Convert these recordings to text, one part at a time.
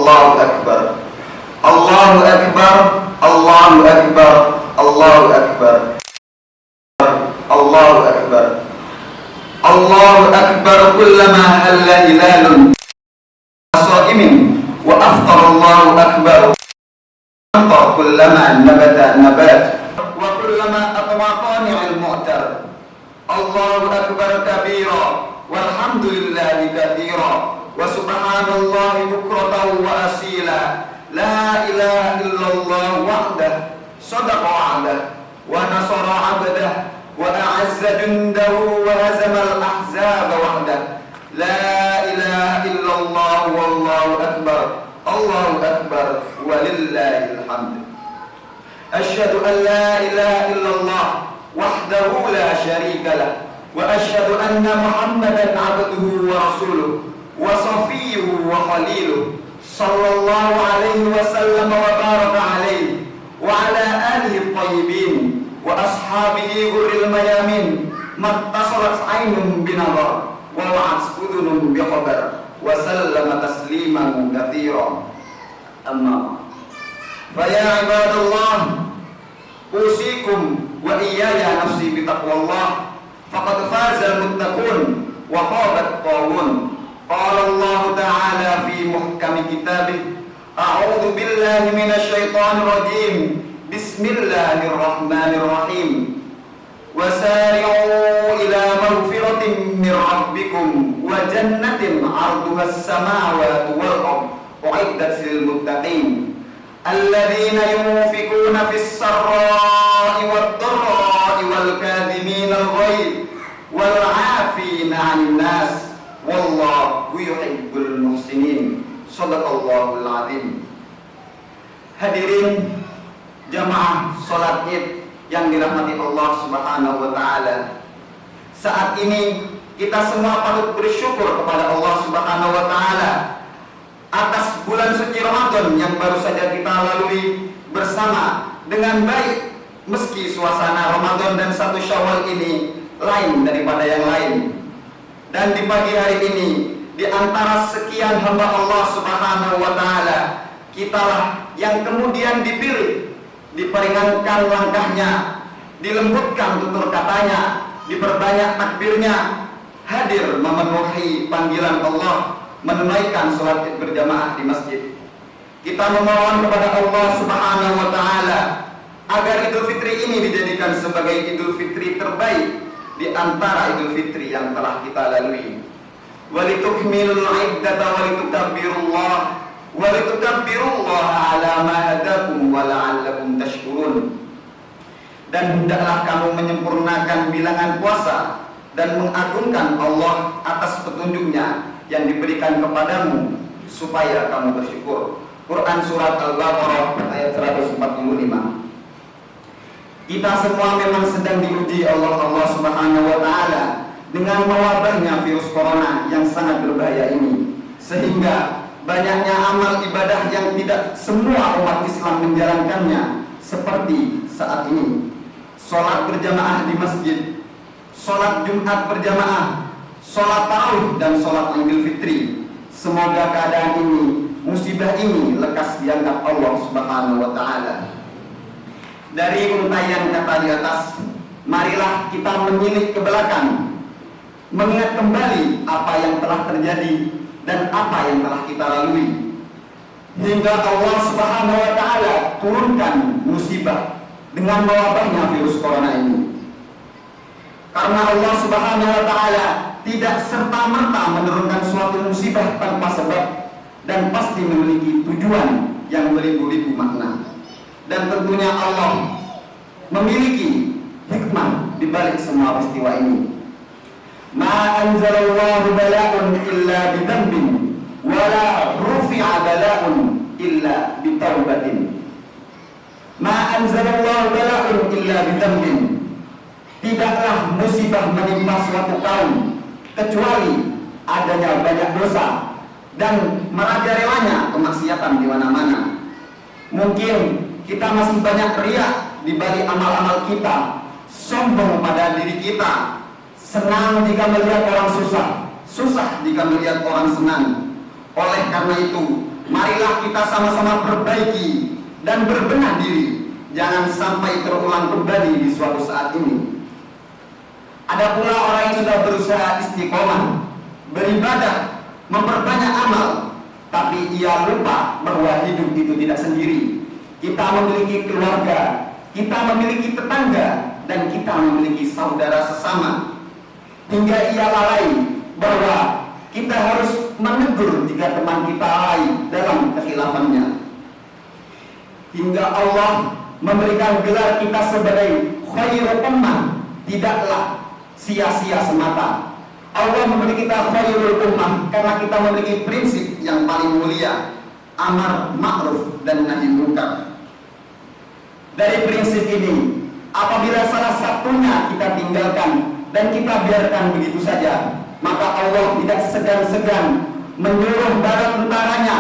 Allahu Akbar. Allahu Akbar. Allahu Akbar. Allahu Akbar. Allahu Akbar. Allahu Akbar kullama halla hilalun sha'imin wa aftara Allahu Akbar kullama nabata nabat wa kullama atwa qani'al mu'tar. Allahu Akbar kabira walhamdulillahi katsira wa subhanallahi bukratan wa asila. La ilaha illallah wahdah sadaqa wa'dah wa nasara 'abdah wa a'azza jundahu wa hazama al-ahzaba wahdah. La ilaha illallah wallahu akbar. Allahu akbar walillahil hamd. Asyhadu an la ilaha illallah wahdahu la syarika lah wa asyhadu anna Muhammadan 'abduhu wa rasuluh wa safiyyuhu wa khaliluh sallallahu alaihi wasallam wa baraka alaihi wa ala alihi at-tayyibin wa ashabihi ghurril mayamin mattasalat aynun binadar wa wa'at udhunun biqabar wa sallama tasliman katsiran. Amma fa ya ibadallah usikum wa iyaya nafsi bitaqwallah faqad fazal muttaqun wa khabat tawun. Qala Allah ta'ala fi muhkami kitabih a'udzu billahi minasy syaithanir rajim. Bismillahirrahmanirrahim. Wasari'u ila maghfiratin min rabbikum wa jannatin 'arduhas samawati wal ardh u'iddat lil muttaqin alladzina yunfikuna fis sarra'i wad dharra'i wal kadhimina al ghaidh wal 'afina 'anil nas wallahu yuhibbul muhsinin. Shadaqallahul azim. Hadirin jamaah salat Id yang dirahmati Allah Subhanahu wa taala. Saat ini kita semua patut bersyukur kepada Allah Subhanahu wa taala atas bulan suci Ramadan yang baru saja kita lalui bersama dengan baik, meski suasana Ramadan dan 1 Syawal ini lain daripada yang lain. Dan di pagi hari ini, di antara sekian hamba Allah Subhanahu wa taala, kitalah yang kemudian dipilih, diperingankan langkahnya, dilembutkan tutur katanya, diperbanyak takbirnya, hadir memenuhi panggilan Allah, menunaikan sholat Id berjamaah di masjid. Kita memohon kepada Allah Subhanahu wa taala agar Idul Fitri ini dijadikan sebagai Idul Fitri terbaik di antara Idul Fitri yang telah kita lalui. Walitukmilul iddata walitukabbirullaha ala ma hadakum wa la'allakum tashkurun. Dan hendaklah kamu menyempurnakan bilangan puasa dan mengagungkan Allah atas petunjuknya yang diberikan kepadamu supaya kamu bersyukur. Quran surat Al-Baqarah ayat 145. Kita semua memang sedang diuji Allah Subhanahu wa taala dengan mewabahnya virus corona yang sangat berbahaya ini, sehingga banyaknya amal ibadah yang tidak semua umat Islam menjalankannya, seperti saat ini sholat berjamaah di masjid, sholat Jumat berjamaah, sholat tarawih dan sholat Idul Fitri. Semoga keadaan ini, musibah ini lekas dianggap Allah Subhanahu wa taala. Dari untayan kata di atas, marilah kita menyilik ke belakang, mengingat kembali apa yang telah terjadi dan apa yang telah kita lalui, hingga Allah Subhanahu wa taala turunkan musibah dengan mewabahnya virus corona ini. Karena Allah Subhanahu wa taala tidak serta-merta menurunkan suatu musibah tanpa sebab, dan pasti memiliki tujuan yang beribu-ribu makna. Dan tentunya Allah memiliki hikmah di balik semua peristiwa ini. Ma anzalallahu bala'un illa bidambin wala rufi'a bala'un illa bitaubatin. Ma anzalallahu bala'un illa bidambin. Tidaklah musibah menimpa suatu kaum kecuali adanya banyak dosa dan merajalelanya kemaksiatan di mana-mana. Mungkin kita masih banyak riak di balik amal-amal kita, sombong pada diri kita, senang jika melihat orang susah, susah jika melihat orang senang. Oleh karena itu, marilah kita sama-sama perbaiki dan berbenah diri, jangan sampai terulang kembali di suatu saat ini. Ada pula orang yang sudah berusaha istiqomah, beribadah, memperbanyak amal, tapi ia lupa bahwa hidup itu tidak sendiri. Kita memiliki keluarga, kita memiliki tetangga, dan kita memiliki saudara sesama. Hingga ia lalai bahwa kita harus menegur jika teman kita lalai dalam kekhilafannya. Hingga Allah memberikan gelar kita sebagai khairul ummah, tidaklah sia-sia semata. Allah memberi kita khairul ummah karena kita memiliki prinsip yang paling mulia, amar ma'ruf dan nahi munkar. Dari prinsip ini, apabila salah satunya kita tinggalkan dan kita biarkan begitu saja, maka Allah tidak segan-segan menyuruh bala tentaranya,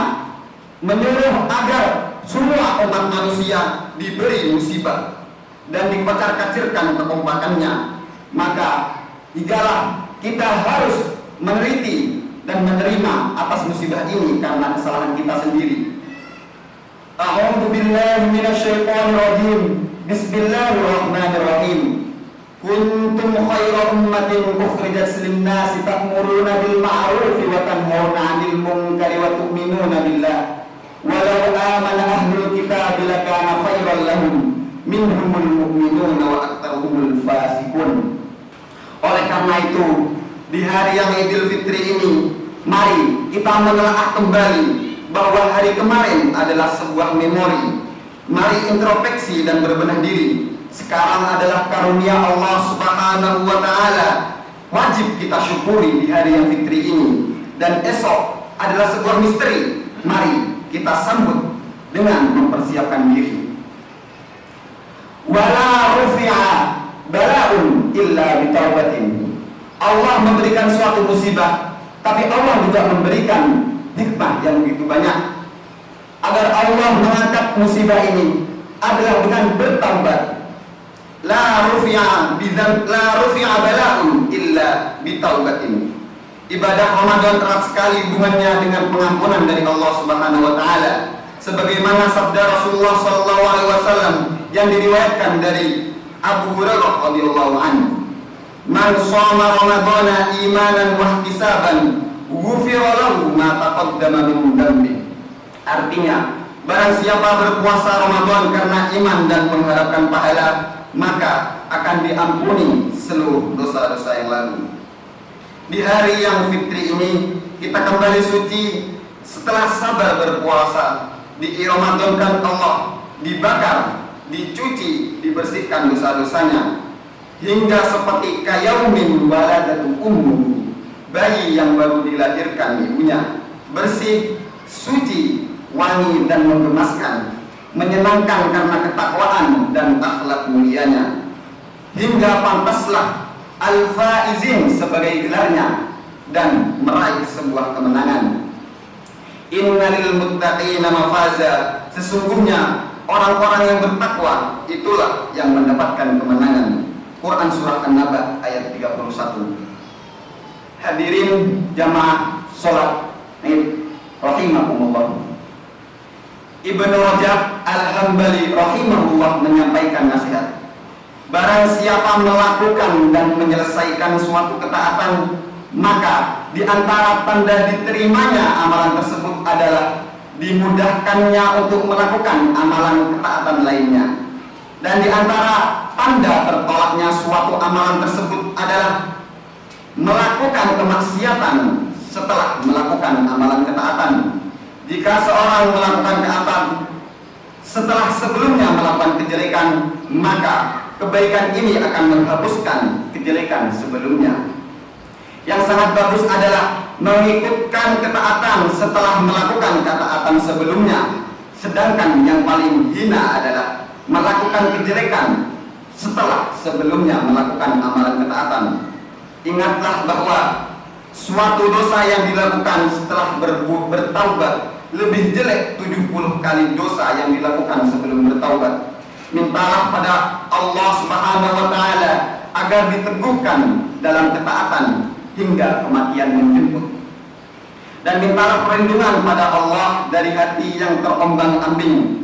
menyuruh agar semua umat manusia diberi musibah dan dikocar-kacirkan kekompakannya. Maka tidaklah kita harus meneliti dan menerima atas musibah ini karena kesalahan kita sendiri. A'udzu billahi minasyaitonir rajim. Bismillahirrahmanirrahim. Kuntum khaira ummatin ukhrijat lin-nasi ta'muruna bil ma'ruf wa tanhauna 'anil munkari wa tu'minuna billah. Walau amana ahlul kitab lakana khairan lahum minhumul mu'minuna wa aktsaruhumul fasiqun. Oleh karena itu, di hari yang Idul Fitri ini, mari kita menelaah kembali bahwa hari kemarin adalah sebuah memori. Mari introspeksi dan berbenah diri. Sekarang adalah karunia Allah Subhanahu wa Ta'ala. Wajib kita syukuri di hari yang fitri ini. Dan esok adalah sebuah misteri. Mari kita sambut dengan mempersiapkan diri. Wala rufi'a bala'un illa bitaubatin. Allah memberikan suatu musibah, tapi Allah juga memberikan hikmah yang begitu banyak. Agar Allah mengangkat musibah ini adalah dengan bertaubat. La rufi'a bala'un illa bitaubatin. Ibadah Ramadan erat sekali hubungannya dengan pengampunan dari Allah Subhanahu wa Ta'ala. Sebagaimana sabda Rasulullah sallallahu alaihi wasallam yang diriwayatkan dari Abu Hurairah radhiyallahu anhu, "Man shoma Ramadana imanan wa ihtisaban, ghufira lahu ma taqaddama min dhanbi." Artinya, barang siapa berpuasa Ramadan karena iman dan mengharapkan pahala, maka akan diampuni seluruh dosa-dosa yang lalu. Di hari yang fitri ini, kita kembali suci setelah sabar berpuasa, diramadankan Allah, dibakar, dicuci, dibersihkan dosa-dosanya, hingga seperti kayaumin waladatu ummu, bayi yang baru dilahirkan ibunya, bersih, suci, wangi dan menggemaskan, menyenangkan karena ketakwaan dan akhlak mulianya, hingga pantaslah Al-Faizin sebagai gelarnya dan meraih sebuah kemenangan. Innalil muttaqina mafaza, sesungguhnya orang-orang yang bertakwa itulah yang mendapatkan kemenangan. Quran surah An-Naba ayat 31. Hadirin jamaah salat Id rahimakumullah. Ibnu Rajab Al-Hambali rahimahullah menyampaikan nasihat. Barang siapa melakukan dan menyelesaikan suatu ketaatan, maka di antara tanda diterimanya amalan tersebut adalah dimudahkannya untuk melakukan amalan ketaatan lainnya. Dan di antara tanda tertolaknya suatu amalan tersebut adalah melakukan kemaksiatan setelah melakukan amalan ketaatan. Jika seorang melakukan ketaatan setelah sebelumnya melakukan kejelekan, maka kebaikan ini akan menghapuskan kejelekan sebelumnya. Yang sangat bagus adalah mengikutkan ketaatan setelah melakukan ketaatan sebelumnya. Sedangkan yang paling hina adalah melakukan kejelekan setelah sebelumnya melakukan amalan ketaatan. Ingatlah bahwa suatu dosa yang dilakukan setelah bertaubat lebih jelek 70 kali dosa yang dilakukan sebelum bertaubat. Mintalah pada Allah Subhanahu wa Ta'ala agar diteguhkan dalam ketaatan hingga kematian menjemput. dan mintalah perlindungan pada Allah dari hati yang terombang-ambing.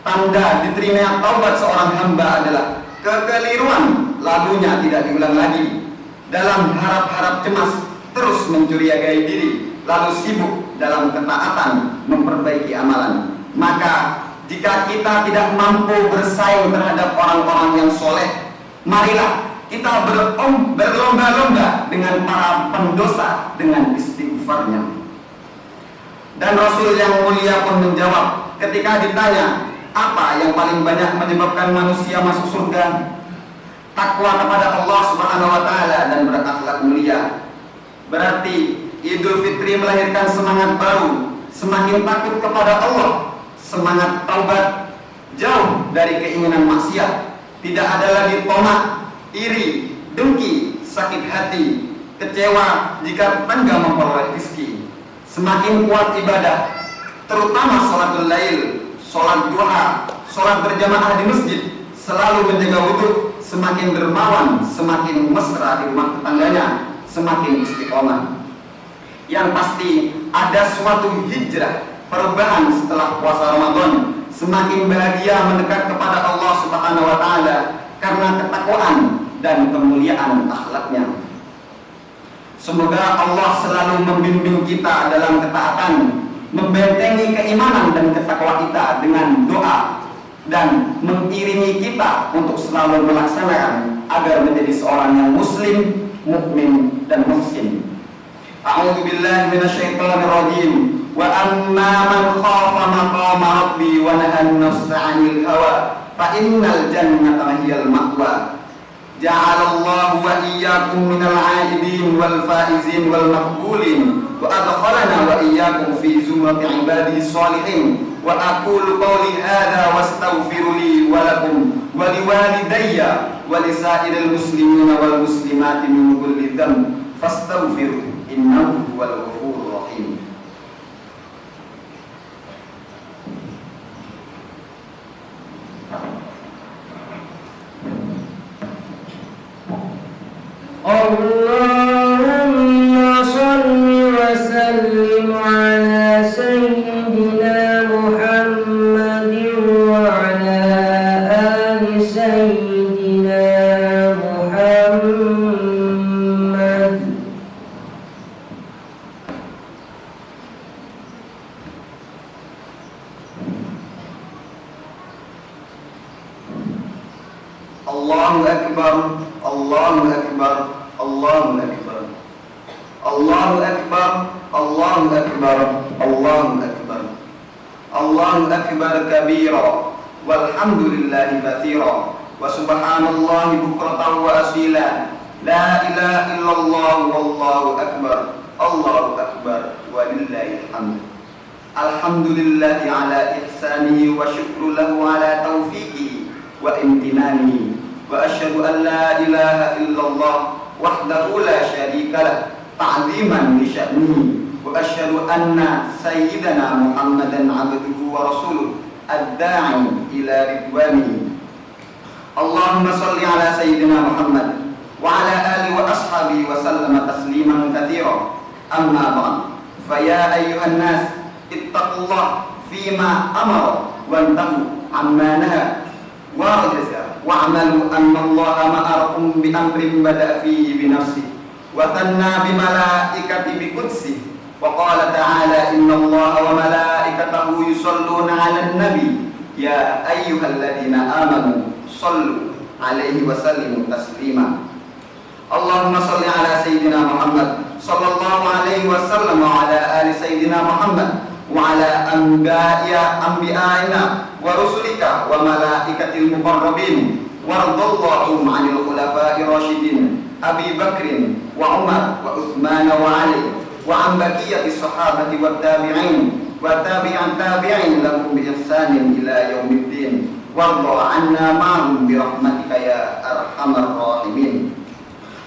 Tanda diterimanya taubat seorang hamba adalah kekeliruan lalunya tidak diulang lagi, dalam harap-harap cemas terus mencurigai diri, lalu sibuk dalam ketaatan memperbaiki amalan. Maka jika kita tidak mampu bersaing terhadap orang-orang yang soleh, marilah kita berlomba-lomba dengan para pendosa dengan istighfarnya. Dan Rasul yang mulia pun menjawab ketika ditanya, apa yang paling banyak menyebabkan manusia masuk surga? Takwa kepada Allah Subhanahu wa taala dan berakhlak mulia. Berarti Idul Fitri melahirkan semangat baru, semakin takut kepada Allah, semangat taubat, jauh dari keinginan maksiat. Tidak ada lagi tomak, iri, dengki, sakit hati, kecewa jika tetangga memperoleh rezeki. Semakin kuat ibadah, terutama sholatul lail, sholat duha, sholat berjamaah di masjid, selalu menjaga wudhu, semakin dermawan, semakin mesra di rumah tetangganya, semakin istiqomah. Yang pasti ada suatu hijrah, perubahan setelah puasa Ramadan, semakin bahagia mendekat kepada Allah Subhanahu wa taala karena ketakwaan dan kemuliaan akhlaknya. Semoga Allah selalu membimbing kita dalam ketaatan, membentengi keimanan dan ketakwaan kita dengan doa, dan mengiringi kita untuk selalu melaksanakan agar menjadi seorang yang muslim, mukmin dan muhsin. A'udzu billahi minasyaitonir rajim. Wa amma man khafa maqama rabbi wa nahan nafsa 'anil hawa fa innal jannata hiyal ma'wa. Ja'alallahu wa iyyakum minal 'aidin wal faizin wal maqbulin wa adkhalana wa iyyakum fi zumrati 'ibadihi sholihin. Wa aqulu qawli hadza wastaghfiru li wa lakum wa liwalidayya wa lisairil muslimina wal muslimati min kulli dhanb fastaghfiru innahu huwal ghafurur rahim. Allahumma salli wa sallim ala sayyidina Muhammadin wa ala ali sayyidina Muhammad. Allahu akbar, Allahu akbar, Allahu akbar, Allahu akbar, Allahu akbar, Allahu akbar, Allahu akbar kabira, walhamdulillahi katsira, wa subhanallahi bukratan wa asila, la ilaha illallah wallahu akbar, Allahu akbar, walillahil hamd. Alhamdulillahi ala ihsanihi wa syukru lahu ala taufiqihi wa imtinanihi. Wa asyhadu an la ilaha illallah wahdahu la syarika lah ta'ziman li sya'nihi. Wa asyhadu anna sayyidana Muhammadan abduhu wa rasuluh ad-da'i ila ridwanihi. Allahumma salli ala sayyidina Muhammad wa ala alihi wa ashabihi wa sallama tasliman katsira. Amma ba'd. Fa ya ayyuhan nas ittaqullah fima amara wantahu amma naha wa rajaza wa'malu anna Allaha ma'akum bi amrin bada'a fihi bi nafsihi wa thanna bi malaikati bi qudsihi wa qala ta'ala inna Allaha wa malaikatahu yusalluna 'alan nabi ya ayyuhalladzina amanu sallu 'alaihi wa sallimu taslima. Allahumma salli ala sayyidina Muhammad sallallahu alaihi wasallam wa ala ali sayyidina Muhammad wa ala anbiya'ina wa rusulika wa malaikatil muqarrabin waradallahu 'anil khulafa'ir rasyidin Abi Bakrin wa Umar wa Utsman wa Ali wa an baqiyatis sahabati wat tabi'in wa tabi'an tabi'in lahum bi ihsanin ila yaumiddin warḍa 'anna ma'hum bi rahmatika ya arhamar rahimin.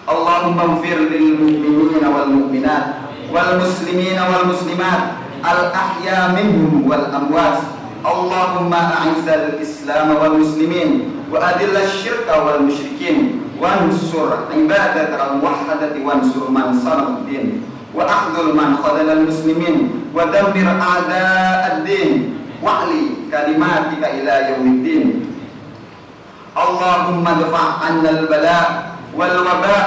Allahumma ighfir lil mu'minina wal mu'minat wal muslimina wal muslimat al ahya minhum wal amwat. Allahumma a'izzal islam wal muslimin wa adillal syirka wal musyrikin wansur ibadatal muwahhadati wansur man saraddin wa akhdhul man khadalal muslimin wa dammir a'da'ad-din wa'li kalimatika ila yaumiddin. Allahumma dfa' 'annal bala' wal waba'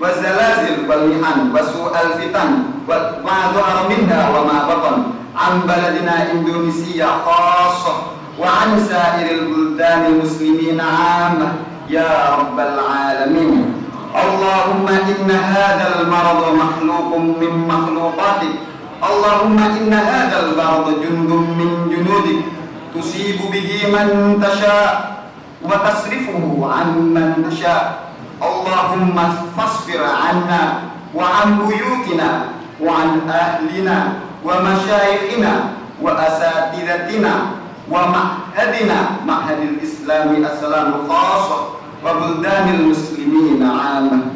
wa zalazil wal mihan wa su'al fitan wa ma dhahara minha wa ma batan an baladina Indonesia khassah wa an sa'iril buldanil muslimin 'ammah ya rabbal alamin. Allahumma inna hadzal marada makhluqun min makhluqatik. Allahumma inna hadzal marada jundun min junudik tusibu bihi man tasha wa tasrifuhu amman tasha. Allahumma fasfir 'anna wa 'an buyutina wa 'an ahlina wa masyayikhina wa asatidatina wa ma'hadina ma'hadil islami as-salamul khassah wa buldanil muslimina 'ammah.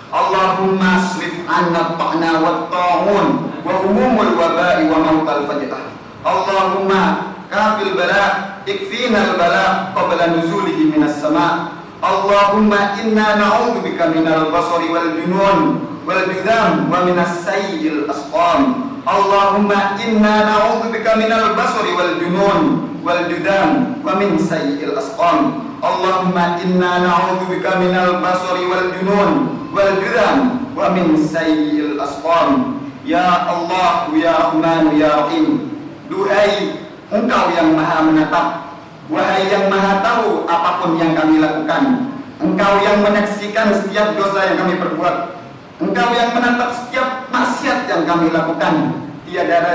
Allahumma asrif 'anna at-ta'na wat-ta'un wa humumul waba'i wa mautal faj'ah. Allahumma kafil bala' ikfina al-bala' qabla nuzulihi minas sama'. Allahumma inna na'udzubika minal basari wal junun wal judam wa minas sayyi'il asqam. Allahumma inna na'udzubika minal basari wal junun wal judam wa min sayyi'il asqam. Allahumma inna na'udzubika minal basari wal junun wal judam wa min sayyi'il asqam. Ya Allah, ya Rahman, ya Rahim. Duhai Engkau yang Maha menatap, wahai yang Maha tahu apapun yang kami lakukan. Engkau yang menyaksikan setiap dosa yang kami perbuat. Engkau yang menatap setiap maksiat yang kami lakukan. Tiada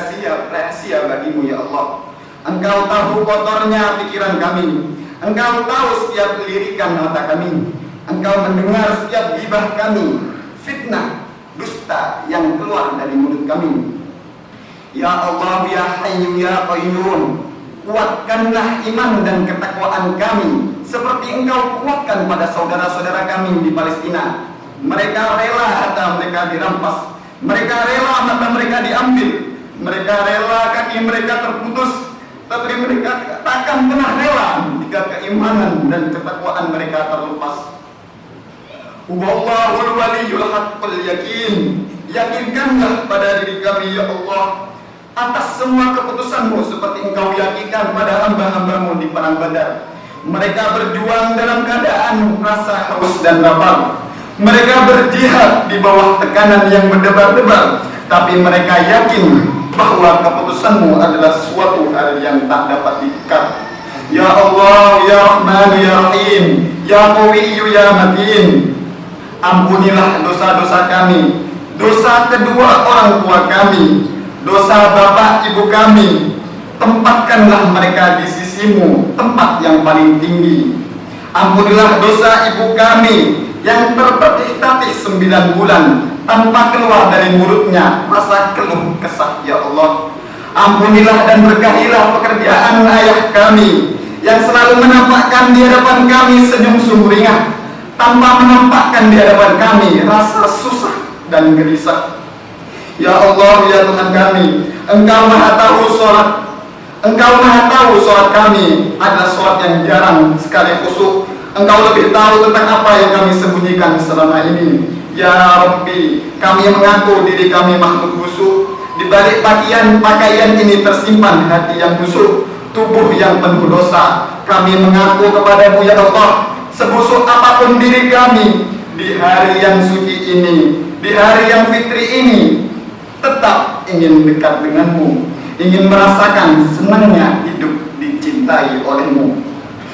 rahasia bagimu ya Allah. Engkau tahu kotornya pikiran kami. Engkau tahu setiap lirikan mata kami. Engkau mendengar setiap gibah kami, fitnah, dusta yang keluar dari mulut kami. Ya Allah, ya Hayyu, ya Qayyum, kuatkanlah iman dan ketakwaan kami seperti Engkau kuatkan pada saudara-saudara kami di Palestina. Mereka rela harta mereka dirampas, mereka rela mata mereka diambil, mereka rela kaki mereka terputus, tapi mereka takkan pernah rela jika keimanan dan ketakwaan mereka terlepas. Wallahul waliyul haqqul yakin. Yakinkanlah pada diri kami ya Allah atas semua keputusan-Mu seperti Engkau yakinkan pada hamba-hamba-Mu di perang Badar. Mereka berjuang dalam keadaan rasa haus dan lapar. Mereka berjihad di bawah tekanan yang berdebar-debar, tapi mereka yakin bahwa keputusan-Mu adalah suatu hal yang tak dapat diikat. Ya Allah, ya Rahman, ya Rahim, ya Qawiyyu, ya Matin. Ampunilah dosa-dosa kami, dosa kedua orang tua kami, dosa bapak ibu kami. Tempatkanlah mereka di sisi-Mu, tempat yang paling tinggi. Ampunilah dosa ibu kami yang tertatih-tatih 9 bulan tanpa keluar dari mulutnya rasa keluh kesah ya Allah. Ampunilah dan berkahilah pekerjaan ayah kami yang selalu menampakkan di hadapan kami senyum sumringah tanpa menampakkan di hadapan kami rasa susah dan gelisah. Ya Allah, ya Tuhan kami, Engkau Maha tahu sholat. Engkau Maha tahu sholat kami adalah sholat yang jarang sekali khusyuk. Engkau lebih tahu tentang apa yang kami sembunyikan selama ini. Ya Rabbi, kami mengaku diri kami makhluk busuk. Di balik pakaian ini tersimpan hati yang busuk, tubuh yang penuh dosa. Kami mengaku kepadamu ya Allah, sebusuk apapun diri kami, di hari yang suci ini, di hari yang fitri ini, tetap ingin dekat denganmu, ingin merasakan senangnya hidup dicintai olehmu.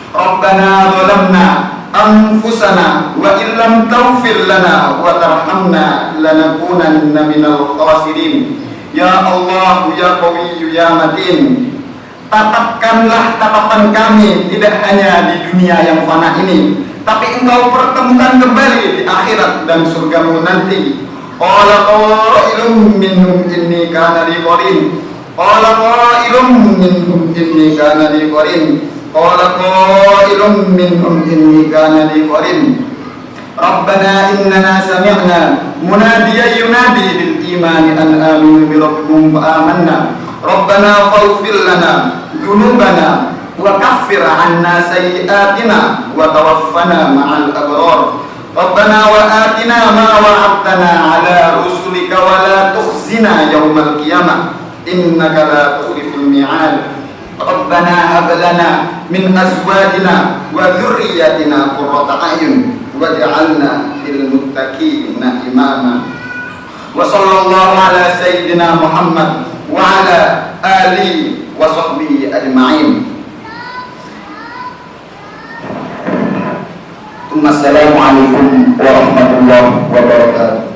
Rabbana zalamna anfusana wa illam taghfir lana wa tarhamna lanakunanna minal khasirin. Ya Allah, ya Qawiyyu, ya Matin, tatapkanlah tatapan kami tidak hanya di dunia yang fana ini, tapi Engkau pertemukan kembali di akhirat dan surgamu nanti. Qala qailun minhum inni kana li qarin. Qala qailun minhum inni kana li qarin. Qala qailun minhum inni kana li qarin. Rabbana innana sami'na munadiyan yunadi lil imani an aminu bi rabbikum fa amanna. Rabbana faghfir lana dzunubana wa kaffir 'anna sayyi'atina wa tawaffana ma'al abrar. ربنا وآتنا ما وعدتنا على رسلك ولا تخزنا يوم القيامة إنك لا تخلف الميعاد ربنا هب لنا من أزواجنا وذرياتنا قرة أعين واجعلنا للمتقين إماما وصلى الله على سيدنا محمد وعلى آله وصحبه أجمعين. Assalamualaikum warahmatullahi wabarakatuh.